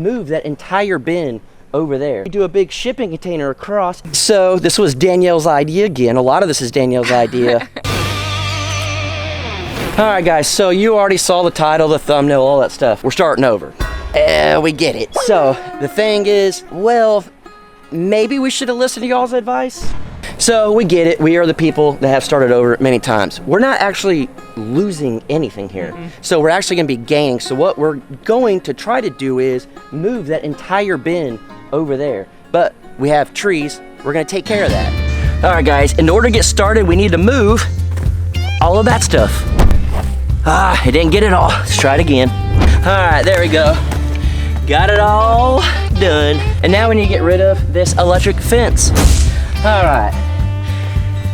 Move that entire bin over there. We do a big shipping container across. So this was Danielle's idea again. A lot of this is Danielle's idea. All right, guys, so you already saw the title, the thumbnail, all that stuff. We're starting over. We get it. So the thing is, well, maybe we should have listened to y'all's advice. So we get it. We are the people that have started over many times. We're not actually losing anything here. So we're actually going to be gaining. So what we're going to try to do is move that entire bin over there. But we have trees. We're going to take care of that. All right, guys, in order to get started, we need to move all of that stuff. I didn't get it all. Let's try it again. All right, there we go. Got it all done. And now we need to get rid of this electric fence. All right,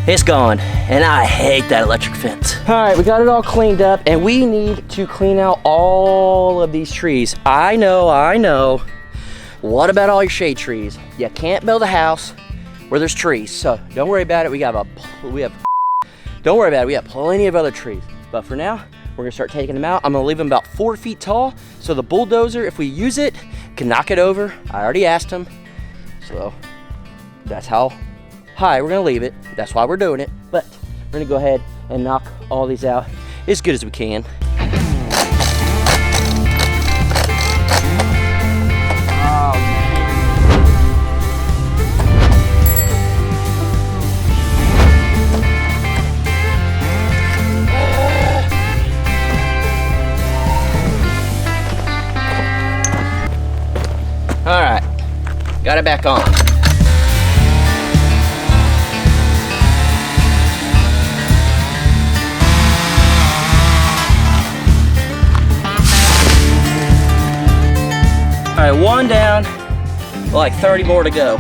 it's gone, and I hate that electric fence. All right, we got it all cleaned up, and we need to clean out all of these trees. I know. What about all your shade trees? You can't build a house where there's trees, so don't worry about it. Don't worry about it. We have plenty of other trees, but for now, we're gonna start taking them out. I'm gonna leave them about 4 feet tall, so the bulldozer, if we use it, can knock it over. I already asked him, so that's how high we're gonna leave it. That's why we're doing it. But we're gonna go ahead and knock all these out as good as we can. All right, got it back on. All right, one down, like 30 more to go.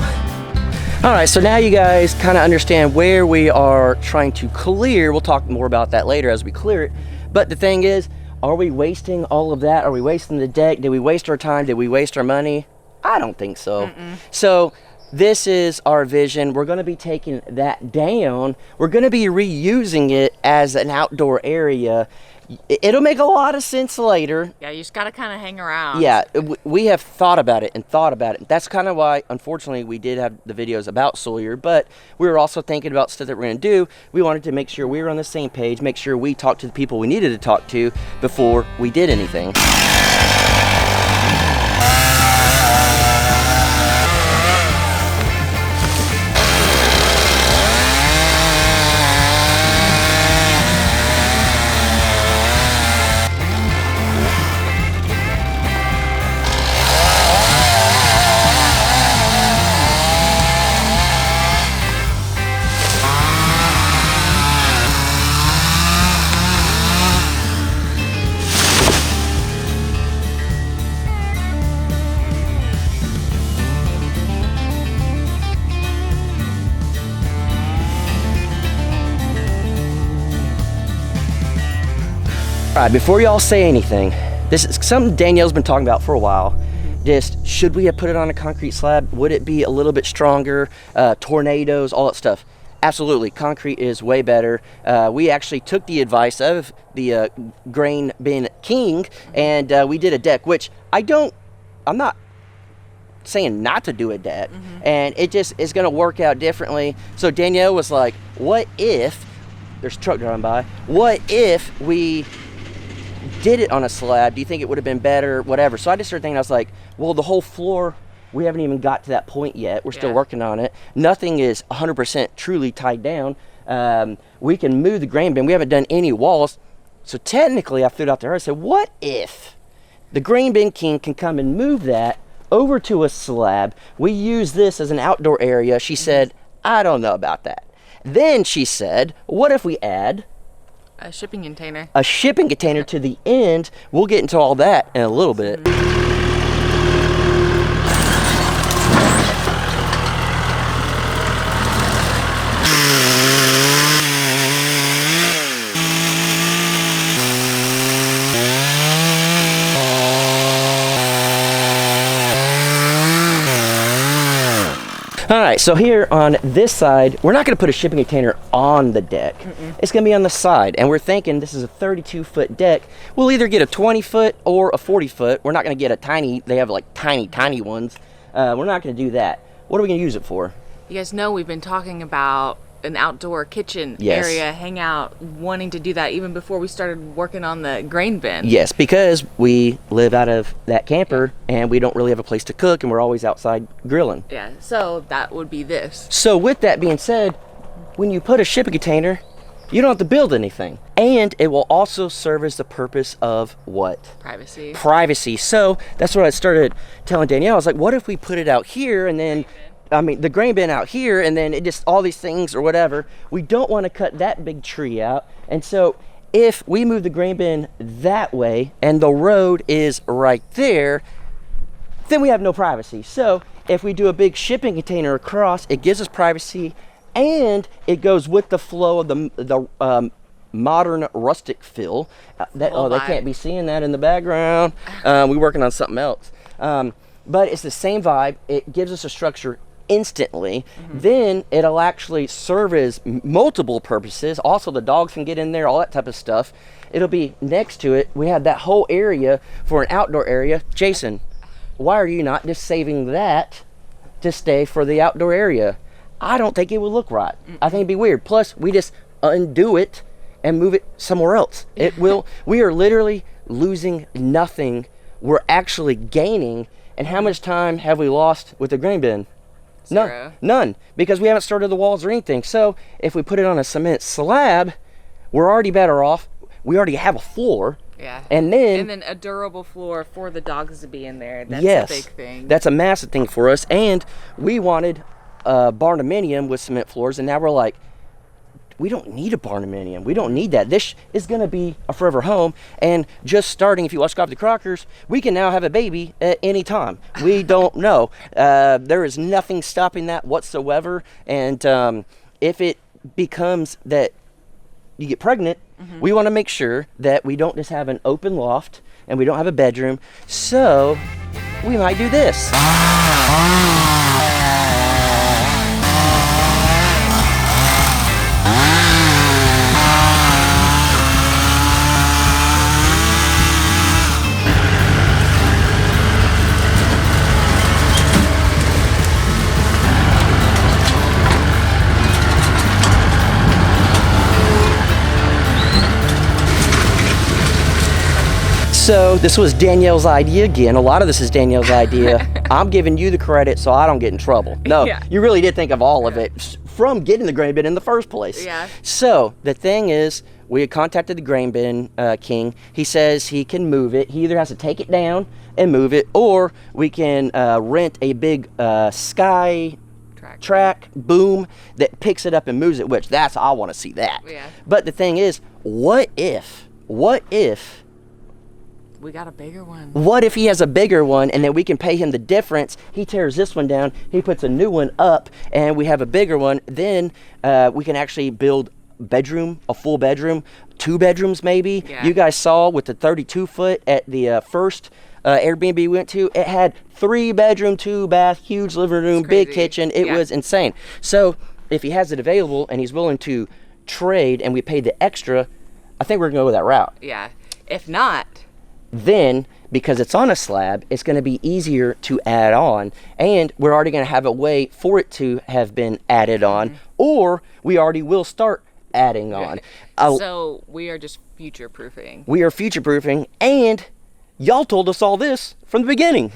All right, so now you guys kind of understand where we are trying to clear. We'll talk more about that later as we clear it. But the thing is, are we wasting all of that? Are we wasting the deck? Did we waste our time? Did we waste our money? I don't think so. So this is our vision. We're gonna be taking that down. We're gonna be reusing it as an outdoor area. It'll make a lot of sense later. Yeah, you just gotta kind of hang around. Yeah, we have thought about it and thought about it. That's kind of why, unfortunately, we did have the videos about Sawyer, but we were also thinking about stuff that we're gonna do. We wanted to make sure we were on the same page, make sure we talked to the people we needed to talk to before we did anything. All right, before y'all say anything, this is something Danielle's been talking about for a while. Just, should we have put it on a concrete slab? Would it be a little bit stronger? Tornadoes, all that stuff. Absolutely, concrete is way better. We actually took the advice of the grain bin king, and we did a deck, which I'm not saying not to do a deck, and it just is gonna work out differently. So Danielle was like, what if, there's a truck driving by, what if we did it on a slab? Do you think it would have been better? Whatever. So I just started thinking, I was like, well, the whole floor, we haven't even got to that point yet. We're still working on it. Nothing is 100% truly tied down. We can move the grain bin. We haven't done any walls. So technically, I threw it out to her. I said, what if the grain bin king can come and move that over to a slab? We use this as an outdoor area. She said, I don't know about that. Then she said, what if we add a shipping container? A shipping container to the end. We'll get into all that in a little bit. All right, so here on this side, we're not gonna put a shipping container on the deck. It's gonna be on the side, and we're thinking this is a 32-foot deck. We'll either get a 20-foot or a 40-foot. We're not gonna get a tiny, they have like tiny ones. We're not gonna do that. What are we gonna use it for? You guys know we've been talking about an outdoor kitchen area, hangout, wanting to do that even before we started working on the grain bin. Yes, because we live out of that camper and we don't really have a place to cook and we're always outside grilling. Yeah, so that would be this. So with that being said, when you put a shipping container, you don't have to build anything. And it will also serve as the purpose of what? Privacy. Privacy. So that's what I started telling Danielle. I was like, what if we put it out here and then the grain bin out here, and then it just all these things or whatever. We don't want to cut that big tree out. And so if we move the grain bin that way and the road is right there, then we have no privacy. So if we do a big shipping container across, it gives us privacy and it goes with the flow of the modern rustic feel. They can't be seeing that in the background. We're working on something else. But it's the same vibe. It gives us a structure instantly. Then it'll actually serve as multiple purposes. Also, the dogs can get in there, all that type of stuff. It'll be next to it. We have that whole area for an outdoor area. Jason, why are you not just saving that to stay for the outdoor area? I don't think it would look right. I think it'd be weird. Plus, we just undo it and move it somewhere else. It will. We are literally losing nothing. We're actually gaining. And how much time have we lost with the grain bin? None, because we haven't started the walls or anything. So if we put it on a cement slab, we're already better off. We already have a floor. Yeah. And then a durable floor for the dogs to be in there. That's a big thing. That's a massive thing for us. And we wanted barndominium with cement floors, and now we're like, we don't need a barndominium. We don't need that. This is going to be a forever home. And just starting, if you watch Golf the Crockers, we can now have a baby at any time. We don't know. There is nothing stopping that whatsoever. And if it becomes that you get pregnant, we want to make sure that we don't just have an open loft and we don't have a bedroom. So we might do this. So this was Danielle's idea again. A lot of this is Danielle's idea. I'm giving you the credit so I don't get in trouble. No, you really did think of all of it from getting the grain bin in the first place. Yeah. So the thing is, we had contacted the grain bin king. He says he can move it. He either has to take it down and move it, or we can rent a big sky track boom that picks it up and moves it, which I want to see that. Yeah. But the thing is, what if we got a bigger one? What if he has a bigger one and then we can pay him the difference? He tears this one down, he puts a new one up, and we have a bigger one. Then we can actually build a full bedroom, 2 bedrooms maybe. Yeah. You guys saw with the 32-foot at the first Airbnb we went to, it had 3 bedroom, 2 bath, huge living room, big kitchen. It was insane. So if he has it available and he's willing to trade and we pay the extra, I think we're gonna go with that route. Yeah. If not, then because it's on a slab, it's going to be easier to add on, and we're already going to have a way for it to have been added on, or we already will start adding on. So we are just future proofing. We are future proofing, and y'all told us all this from the beginning.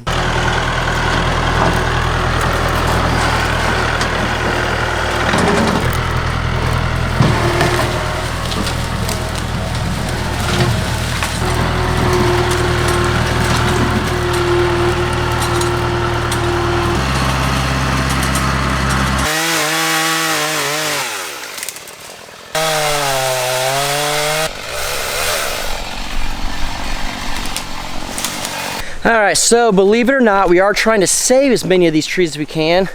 All right, so believe it or not, we are trying to save as many of these trees as we can.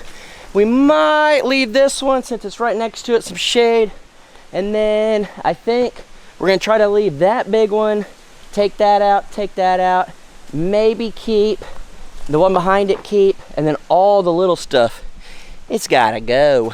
We might leave this one since it's right next to it, some shade. And then I think we're gonna try to leave that big one, take that out, maybe keep the one behind it, and then all the little stuff It's gotta go.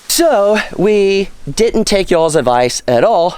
So we didn't take y'all's advice at all,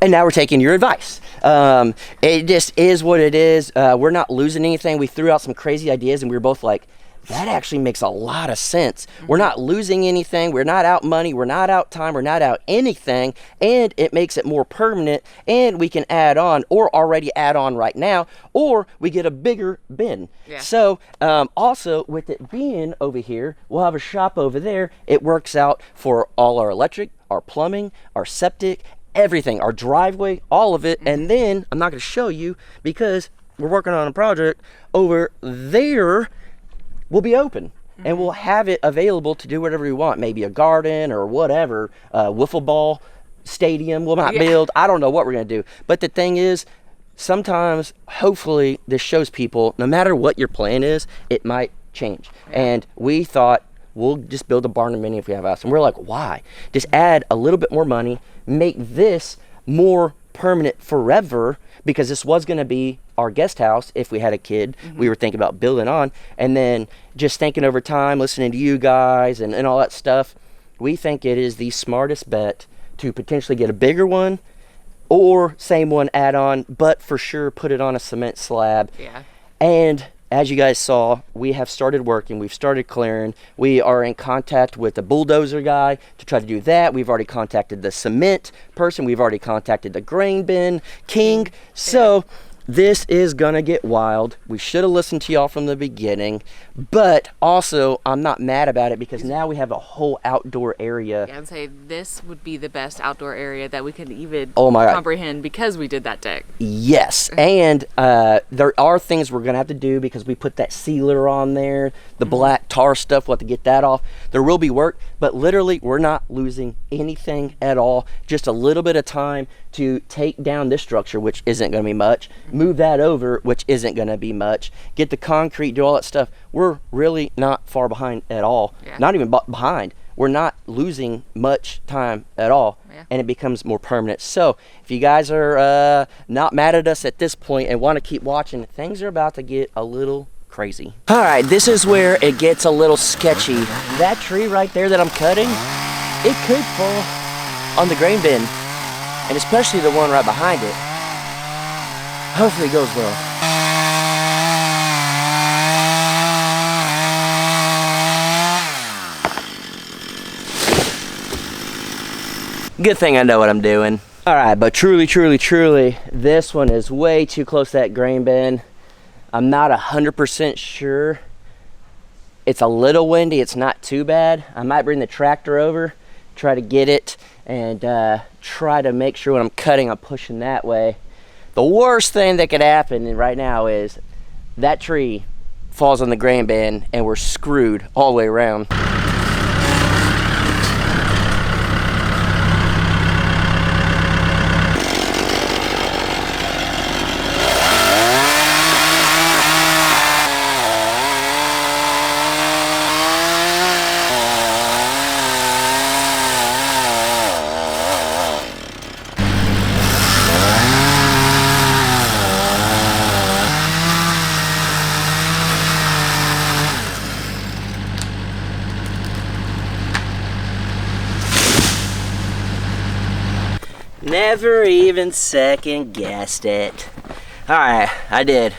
and now we're taking your advice. It just is what it is. We're not losing anything. We threw out some crazy ideas, and we were both like, that actually makes a lot of sense. We're not losing anything. We're not out money. We're not out time. We're not out anything. And it makes it more permanent. And we can add on, or already add on right now, or we get a bigger bin. Yeah. So also with it being over here, we'll have a shop over there. It works out for all our electric, our plumbing, our septic, everything, our driveway, all of it. And then I'm not going to show you because we're working on a project over there. Will be open, and we'll have it available to do whatever we want. Maybe a garden or whatever, wiffle ball stadium we might build. I don't know what we're gonna do. But the thing is, sometimes, hopefully, this shows people, no matter what your plan is, it might change. And we thought, we'll just build a barn and mini if we have a house. And we're like, why? Just add a little bit more money, make this more permanent forever, because this was going to be our guest house if we had a kid. We were thinking about building on, and then just thinking over time, listening to you guys and all that stuff, we think it is the smartest bet to potentially get a bigger one or same one add on, but for sure put it on a cement slab. And as you guys saw, we have started working. We've started clearing. We are in contact with the bulldozer guy to try to do that. We've already contacted the cement person. We've already contacted the grain bin king. So this is gonna get wild. We should have listened to y'all from the beginning, but also I'm not mad about it because now we have a whole outdoor area. Yeah, I'd say this would be the best outdoor area that we could even comprehend because we did that deck. Yes, and there are things we're gonna have to do because we put that sealer on there, the black tar stuff. We'll have to get that off. There will be work, but literally we're not losing anything at all. Just a little bit of time to take down this structure, which isn't gonna be much, move that over, which isn't gonna be much, get the concrete, do all that stuff. We're really not far behind at all. Not even behind. We're not losing much time at all, and it becomes more permanent. So if you guys are not mad at us at this point and want to keep watching, things are about to get a little crazy. All right, this is where it gets a little sketchy. That tree right there that I'm cutting, it could fall on the grain bin, and especially the one right behind it. Hopefully it goes well. Good thing I know what I'm doing. All right, but truly, this one is way too close to that grain bin. I'm not 100% sure. It's a little windy, it's not too bad. I might bring the tractor over, try to get it, and try to make sure when I'm cutting, I'm pushing that way. The worst thing that could happen right now is that tree falls on the grain bin and we're screwed all the way around. Never even second guessed it. All right, I did.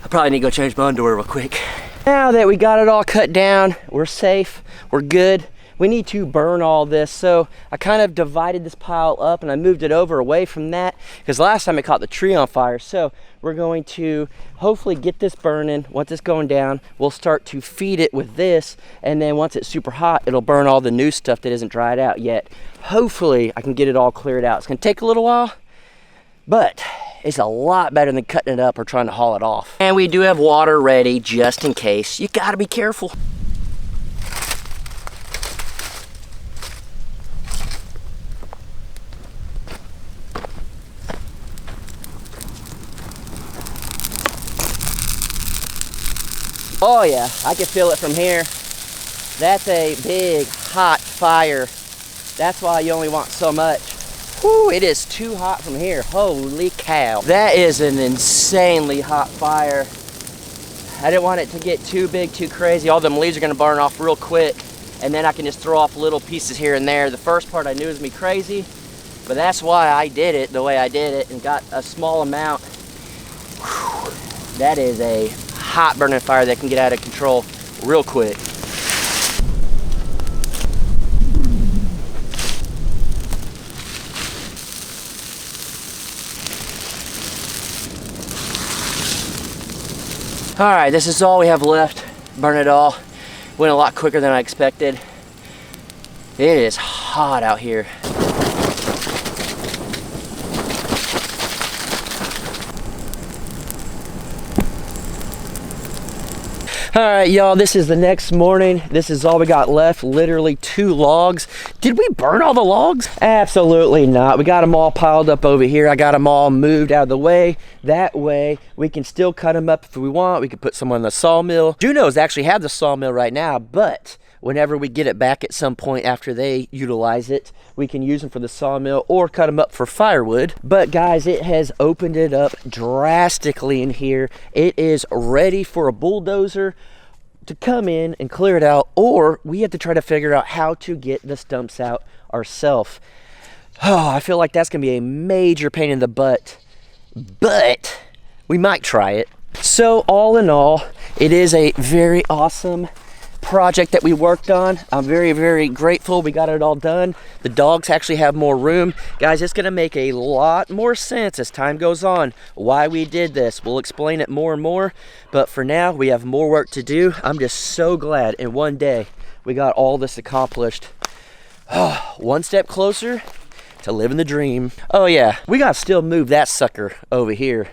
I probably need to go change my underwear real quick. Now that we got it all cut down, we're safe, we're good. We need to burn all this. So I kind of divided this pile up and I moved it over away from that because last time it caught the tree on fire. So we're going to hopefully get this burning. Once it's going down, we'll start to feed it with this. And then once it's super hot, it'll burn all the new stuff that isn't dried out yet. Hopefully I can get it all cleared out. It's gonna take a little while, but it's a lot better than cutting it up or trying to haul it off. And we do have water ready just in case. You gotta be careful. Oh yeah, I can feel it from here. That's a big, hot fire. That's why you only want so much. Whew, it is too hot from here. Holy cow. That is an insanely hot fire. I didn't want it to get too big, too crazy. All them leaves are gonna burn off real quick, and then I can just throw off little pieces here and there. The first part I knew was gonna be crazy, but that's why I did it the way I did it and got a small amount. Whew. That is a hot burning fire that can get out of control real quick. All right, this is all we have left. Burn it all. Went a lot quicker than I expected. It is hot out here. All right, y'all, this is the next morning. This is all we got left, literally 2 logs. Did we burn all the logs? Absolutely not. We got them all piled up over here. I got them all moved out of the way. That way, we can still cut them up if we want. We could put some on the sawmill. Junos actually have the sawmill right now, but whenever we get it back at some point after they utilize it, we can use them for the sawmill or cut them up for firewood. But guys, it has opened it up drastically in here. It is ready for a bulldozer to come in and clear it out, or we have to try to figure out how to get the stumps out ourselves. Oh, I feel like that's gonna be a major pain in the butt, but we might try it. So all in all, it is a very awesome project that we worked on. I'm very, very grateful we got it all done. The dogs actually have more room. Guys, it's gonna make a lot more sense as time goes on why we did this. We'll explain it more and more, but for now, we have more work to do. I'm just so glad in one day we got all this accomplished. Oh, one step closer to living the dream. Oh yeah, we gotta still move that sucker over here.